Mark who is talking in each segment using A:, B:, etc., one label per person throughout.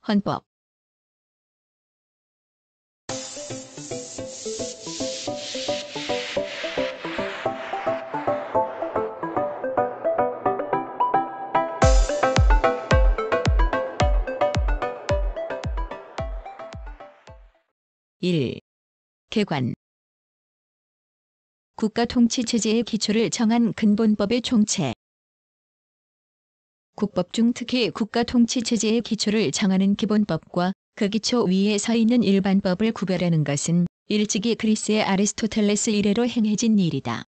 A: 헌법. 일. 개관. 국가 통치 체제의 기초를 정한 근본법의 총체. 국법 중 특히 국가 통치 체제의 기초를 정하는 기본법과 그 기초 위에 서 있는 일반법을 구별하는 것은 일찍이 그리스의 아리스토텔레스 이래로 행해진 일이다.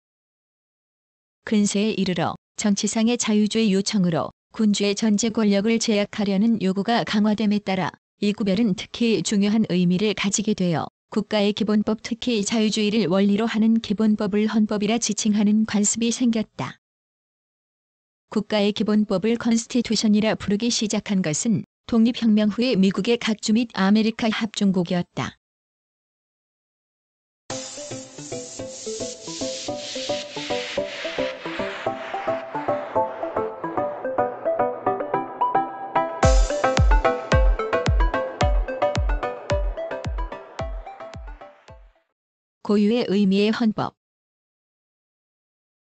A: 근세에 이르러 정치상의 자유주의 요청으로 군주의 전제 권력을 제약하려는 요구가 강화됨에 따라 이 구별은 특히 중요한 의미를 가지게 되어 국가의 기본법, 특히 자유주의를 원리로 하는 기본법을 헌법이라 지칭하는 관습이 생겼다. 국가의 기본법을 컨스티튜션이라 부르기 시작한 것은 독립혁명 후에 미국의 각주 및 아메리카 합중국이었다. 고유의 의미의 헌법.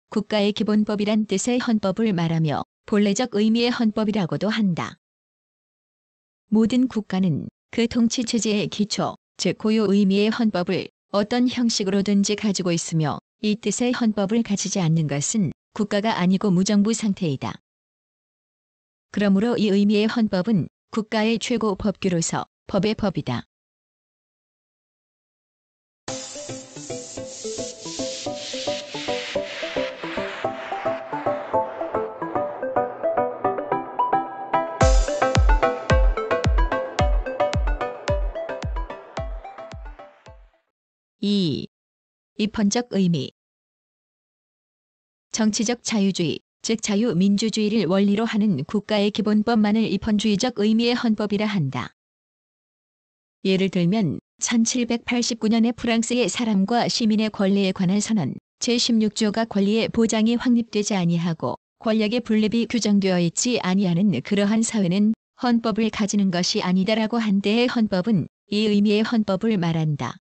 A: 국가의 기본법이란 뜻의 헌법을 말하며 본래적 의미의 헌법이라고도 한다. 모든 국가는 그 통치체제의 기초, 즉 고유 의미의 헌법을 어떤 형식으로든지 가지고 있으며 이 뜻의 헌법을 가지지 않는 것은 국가가 아니고 무정부 상태이다. 그러므로 이 의미의 헌법은 국가의 최고 법규로서 법의 법이다. 이. 입헌적 의미. 정치적 자유주의, 즉 자유민주주의를 원리로 하는 국가의 기본법만을 입헌주의적 의미의 헌법이라 한다. 예를 들면 1789년에 프랑스의 사람과 시민의 권리에 관한 선언 제16조가 권리의 보장이 확립되지 아니하고 권력의 분립이 규정되어 있지 아니하는 그러한 사회는 헌법을 가지는 것이 아니다라고 한 데의 헌법은 이 의미의 헌법을 말한다.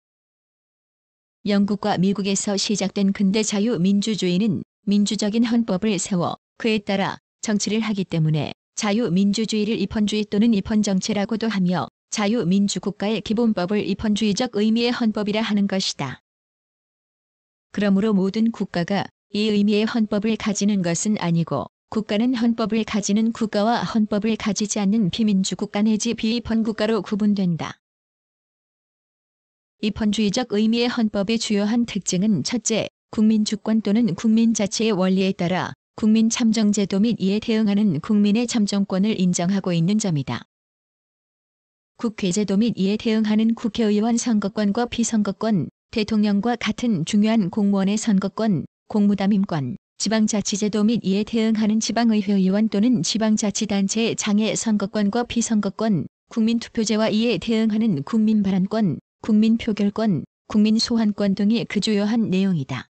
A: 영국과 미국에서 시작된 근대 자유민주주의는 민주적인 헌법을 세워 그에 따라 정치를 하기 때문에 자유민주주의를 입헌주의 또는 입헌정치라고도 하며 자유민주국가의 기본법을 입헌주의적 의미의 헌법이라 하는 것이다. 그러므로 모든 국가가 이 의미의 헌법을 가지는 것은 아니고 국가는 헌법을 가지는 국가와 헌법을 가지지 않는 비민주국가 내지 비입헌국가로 구분된다. 입헌주의적 의미의 헌법의 주요한 특징은 첫째, 국민주권 또는 국민자치의 원리에 따라 국민참정제도 및 이에 대응하는 국민의 참정권을 인정하고 있는 점이다. 국회제도 및 이에 대응하는 국회의원 선거권과 피선거권, 대통령과 같은 중요한 공무원의 선거권, 공무담임권, 지방자치제도 및 이에 대응하는 지방의회의원 또는 지방자치단체의 장애 선거권과 피선거권, 국민투표제와 이에 대응하는 국민발언권, 국민표결권, 국민소환권 등이 그 주요한 내용이다.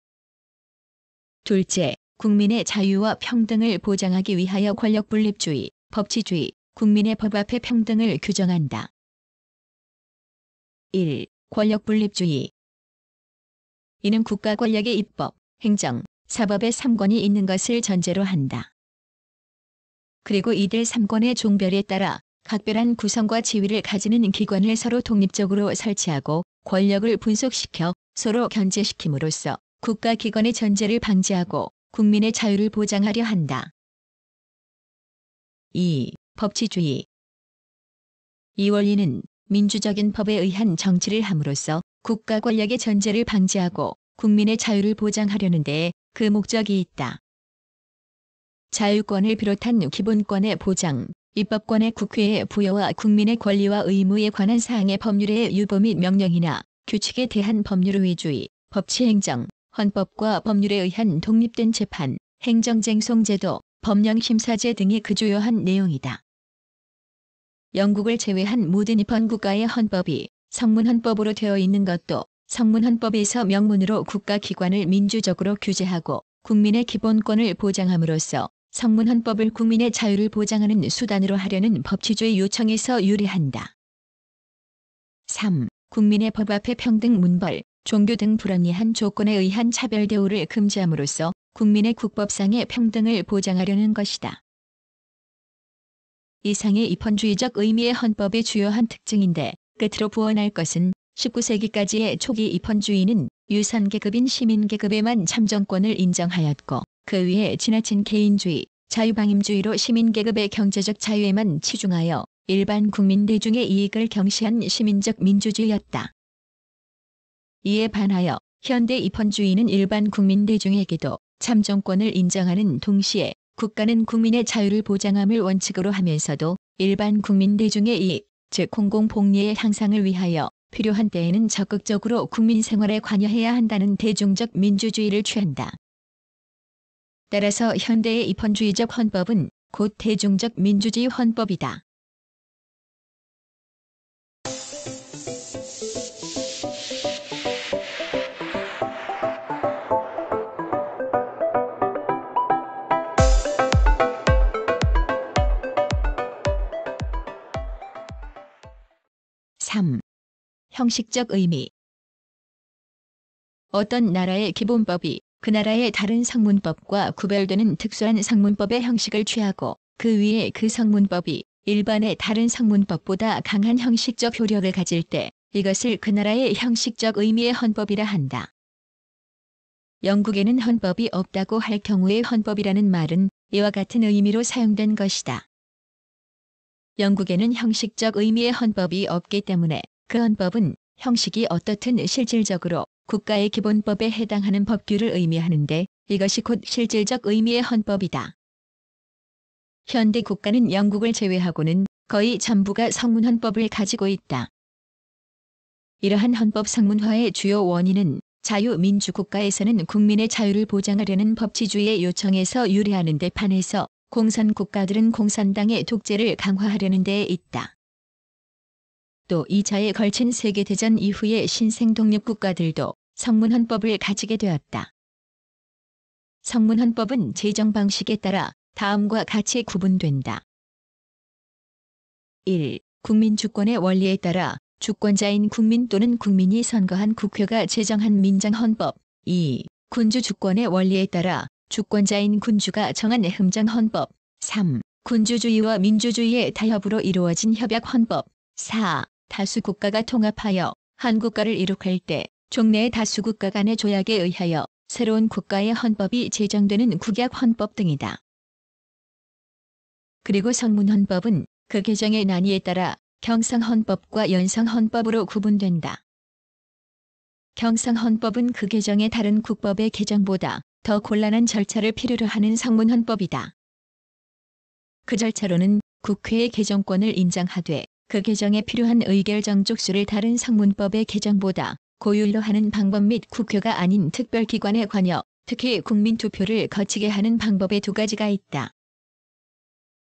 A: 둘째, 국민의 자유와 평등을 보장하기 위하여 권력분립주의, 법치주의, 국민의 법 앞에 평등을 규정한다. 1. 권력분립주의. 이는 국가 권력의 입법, 행정, 사법의 3권이 있는 것을 전제로 한다. 그리고 이들 3권의 종별에 따라 각별한 구성과 지위를 가지는 기관을 서로 독립적으로 설치하고 권력을 분속시켜 서로 견제시킴으로써 국가기관의 전제를 방지하고 국민의 자유를 보장하려 한다. 2. 법치주의. 이 원리는 민주적인 법에 의한 정치를 함으로써 국가 권력의 전제를 방지하고 국민의 자유를 보장하려는 데에 그 목적이 있다. 자유권을 비롯한 기본권의 보장, 입법권의 국회의 부여와 국민의 권리와 의무에 관한 사항의 법률의 유보 및 명령이나 규칙에 대한 법률의주의, 법치행정, 헌법과 법률에 의한 독립된 재판, 행정쟁송제도, 법령심사제 등이 그 주요한 내용이다. 영국을 제외한 모든 입헌국가의 헌법이 성문헌법으로 되어 있는 것도 성문헌법에서 명문으로 국가기관을 민주적으로 규제하고 국민의 기본권을 보장함으로써 성문헌법을 국민의 자유를 보장하는 수단으로 하려는 법치주의 요청에서 유래한다. 3. 국민의 법 앞에 평등 문벌, 종교 등 불합리한 조건에 의한 차별 대우를 금지함으로써 국민의 국법상의 평등을 보장하려는 것이다. 이상의 입헌주의적 의미의 헌법의 주요한 특징인데 끝으로 부언할 것은 19세기까지의 초기 입헌주의는 유선계급인 시민계급에만 참정권을 인정하였고 그 위에 지나친 개인주의, 자유방임주의로 시민계급의 경제적 자유에만 치중하여 일반 국민 대중의 이익을 경시한 시민적 민주주의였다. 이에 반하여 현대 입헌주의는 일반 국민 대중에게도 참정권을 인정하는 동시에 국가는 국민의 자유를 보장함을 원칙으로 하면서도 일반 국민 대중의 이익, 즉 공공복리의 향상을 위하여 필요한 때에는 적극적으로 국민 생활에 관여해야 한다는 대중적 민주주의를 취한다. 따라서 현대의 입헌주의적 헌법은 곧 대중적 민주주의 헌법이다. (3) 형식적 의미. 어떤 나라의 기본법이 그 나라의 다른 성문법과 구별되는 특수한 성문법의 형식을 취하고 그 위에 그 성문법이 일반의 다른 성문법보다 강한 형식적 효력을 가질 때 이것을 그 나라의 형식적 의미의 헌법이라 한다. 영국에는 헌법이 없다고 할 경우의 헌법이라는 말은 이와 같은 의미로 사용된 것이다. 영국에는 형식적 의미의 헌법이 없기 때문에 그 헌법은 형식이 어떻든 실질적으로 국가의 기본법에 해당하는 법규를 의미하는데 이것이 곧 실질적 의미의 헌법이다. 현대 국가는 영국을 제외하고는 거의 전부가 성문헌법을 가지고 있다. 이러한 헌법 성문화의 주요 원인은 자유민주국가에서는 국민의 자유를 보장하려는 법치주의의 요청에서 유래하는 데 반해서 공산국가들은 공산당의 독재를 강화하려는 데에 있다. 또 2차에 걸친 세계대전 이후의 신생독립국가들도 성문헌법을 가지게 되었다. 성문헌법은 제정 방식에 따라 다음과 같이 구분된다. 1. 국민주권의 원리에 따라 주권자인 국민 또는 국민이 선거한 국회가 제정한 민정헌법. 2. 군주주권의 원리에 따라 주권자인 군주가 정한 행정헌법. 3. 군주주의와 민주주의의 타협으로 이루어진 협약헌법. 4. 다수국가가 통합하여 한 국가를 이룩할 때 종래의 다수국가 간의 조약에 의하여 새로운 국가의 헌법이 제정되는 국약헌법 등이다. 그리고 성문헌법은 그 개정의 난이에 따라 경성헌법과 연성헌법으로 구분된다. 경성헌법은 그 개정의 다른 국법의 개정보다 더 곤란한 절차를 필요로 하는 성문헌법이다. 그 절차로는 국회의 개정권을 인정하되 그 개정에 필요한 의결정 족수를 다른 성문법의 개정보다 고율로 하는 방법 및 국회가 아닌 특별기관의 관여, 특히 국민투표를 거치게 하는 방법의 두 가지가 있다.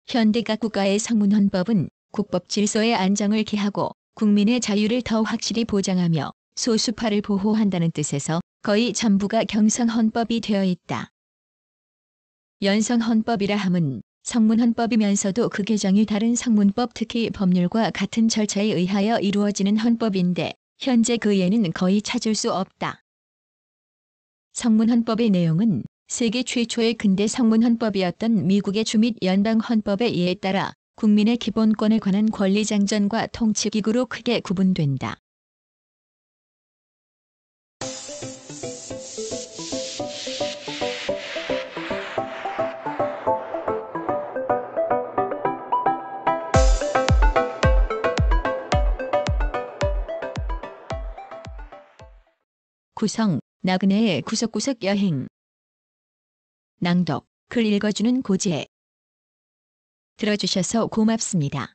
A: 현대 각 국가의 성문헌법은 국법 질서의 안정을 기하고 국민의 자유를 더 확실히 보장하며 소수파를 보호한다는 뜻에서 거의 전부가 경성헌법이 되어 있다. 연성헌법이라 함은 성문헌법이면서도 그 개정이 다른 성문법 특히 법률과 같은 절차에 의하여 이루어지는 헌법인데 현재 그 예는 거의 찾을 수 없다. 성문헌법의 내용은 세계 최초의 근대 성문헌법이었던 미국의 주및 연방헌법의 예에 따라 국민의 기본권에 관한 권리장전과 통치기구로 크게 구분된다. 구성, 나그네의 구석구석 여행. 낭독, 글 읽어주는 고지혜. 들어주셔서 고맙습니다.